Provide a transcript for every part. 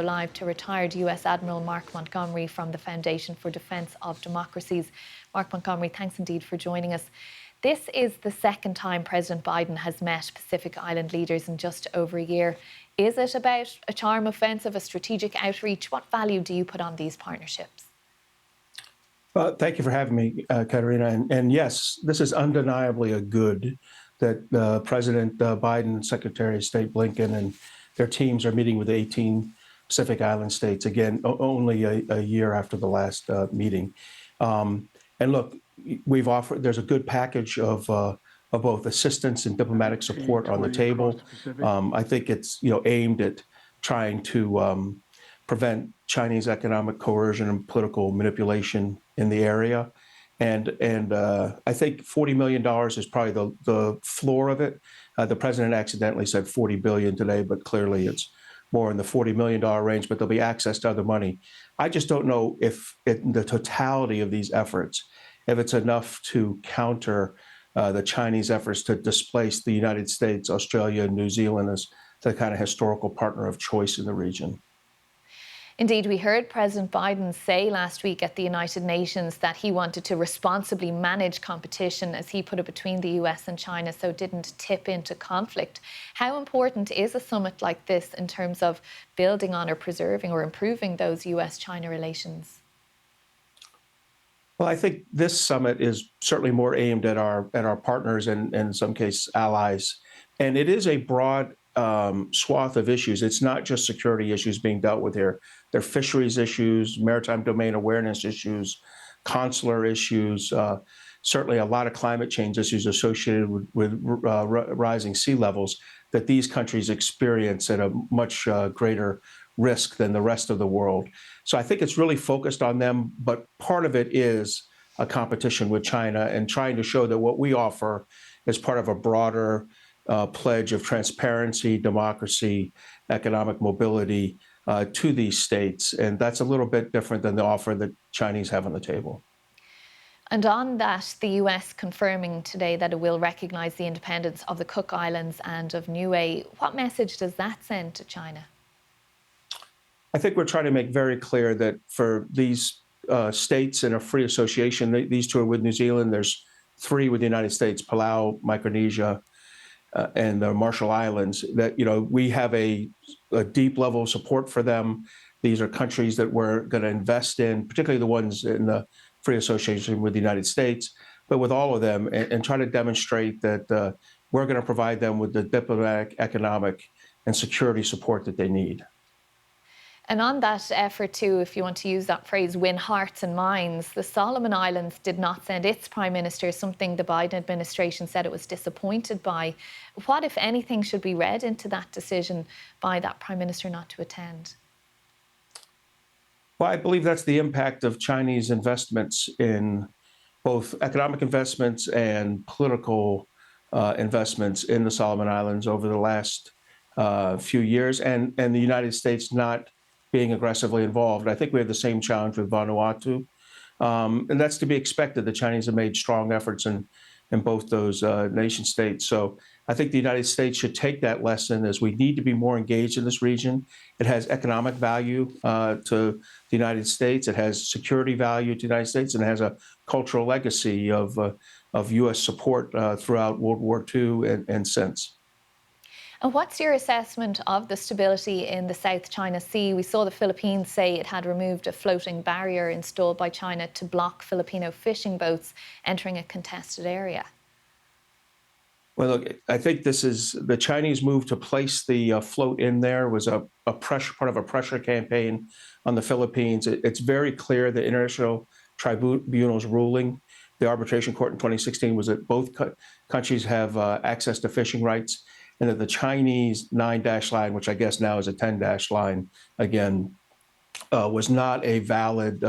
live to retired U.S. Admiral Mark Montgomery from the Foundation for Defence of Democracies. Mark Montgomery, thanks indeed for joining us. This is the second time President Biden has met Pacific Island leaders in just over a year. Is it about a charm offensive, a strategic outreach? What value do you put on these partnerships? Well, thank you for having me, Katerina. And yes, this is undeniably a good that President Biden, Secretary of State Blinken, and their teams are meeting with 18 Pacific Island states, again, only a year after the last meeting. And look, there's a good package of both assistance and diplomatic support on the table. I think it's aimed at trying to prevent Chinese economic coercion and political manipulation in the area. And I think $40 million is probably the floor of it. The president accidentally said $40 billion today, but clearly it's more in the $40 million range, but there'll be access to other money. I just don't know if the totality of these efforts, if it's enough to counter the Chinese efforts to displace the United States, Australia, and New Zealand as the kind of historical partner of choice in the region. Indeed, we heard President Biden say last week at the United Nations that he wanted to responsibly manage competition, as he put it, between the US and China, so it didn't tip into conflict. How important is a summit like this in terms of building on or preserving or improving those US-China relations? Well, I think this summit is certainly more aimed at our partners and in some cases allies. And it is a broad swath of issues. It's not just security issues being dealt with here. There are fisheries issues, maritime domain awareness issues, consular issues, certainly a lot of climate change issues associated with rising sea levels that these countries experience at a much greater risk than the rest of the world. So I think it's really focused on them, but part of it is a competition with China and trying to show that what we offer is part of a broader pledge of transparency, democracy, economic mobility to these states. And that's a little bit different than the offer that Chinese have on the table. And on that, the US confirming today that it will recognise the independence of the Cook Islands and of Niue. What message does that send to China? I think we're trying to make very clear that for these states in a free association, these two are with New Zealand, there's three with the United States, Palau, Micronesia, and the Marshall Islands, that we have a deep level of support for them. These are countries that we're going to invest in, particularly the ones in the free association with the United States, but with all of them, and try to demonstrate that we're going to provide them with the diplomatic, economic, and security support that they need. And on that effort to, if you want to use that phrase, win hearts and minds, the Solomon Islands did not send its prime minister, something the Biden administration said it was disappointed by. What, if anything, should be read into that decision by that prime minister not to attend? Well, I believe that's the impact of Chinese investments in both economic investments and political investments in the Solomon Islands over the last few years, and the United States not being aggressively involved. I think we have the same challenge with Vanuatu, and that's to be expected. The Chinese have made strong efforts in both those nation states. So I think the United States should take that lesson, as we need to be more engaged in this region. It has economic value to the United States. It has security value to the United States, and it has a cultural legacy of U.S. support throughout World War II and since. And what's your assessment of the stability in the South China Sea? We saw the Philippines say it had removed a floating barrier installed by China to block Filipino fishing boats entering a contested area. Well, look, I think this is the Chinese move to place the float in there was a part of a pressure campaign on the Philippines. It's very clear the International Tribunal's ruling, the arbitration court in 2016, was that both countries have access to fishing rights, and that the Chinese 9-dash line, which I guess now is a 10-dash line again, was not a valid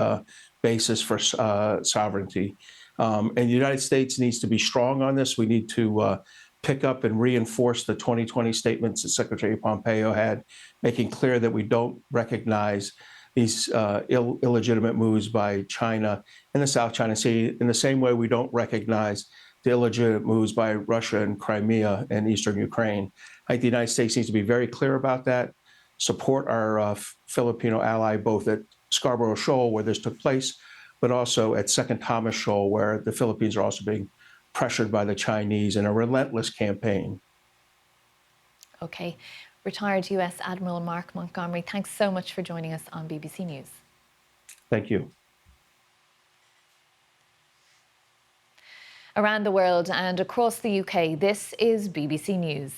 basis for sovereignty. And the United States needs to be strong on this. We need to pick up and reinforce the 2020 statements that Secretary Pompeo had, making clear that we don't recognize these illegitimate moves by China in the South China Sea in the same way we don't recognize the illegitimate moves by Russia and Crimea and eastern Ukraine. I think the United States needs to be very clear about that. support our Filipino ally, both at Scarborough Shoal, where this took place, but also at Second Thomas Shoal, where the Philippines are also being pressured by the Chinese in a relentless campaign. Okay. Retired US Admiral Mark Montgomery, thanks so much for joining us on BBC News. Thank you. Around the world and across the UK, this is BBC News.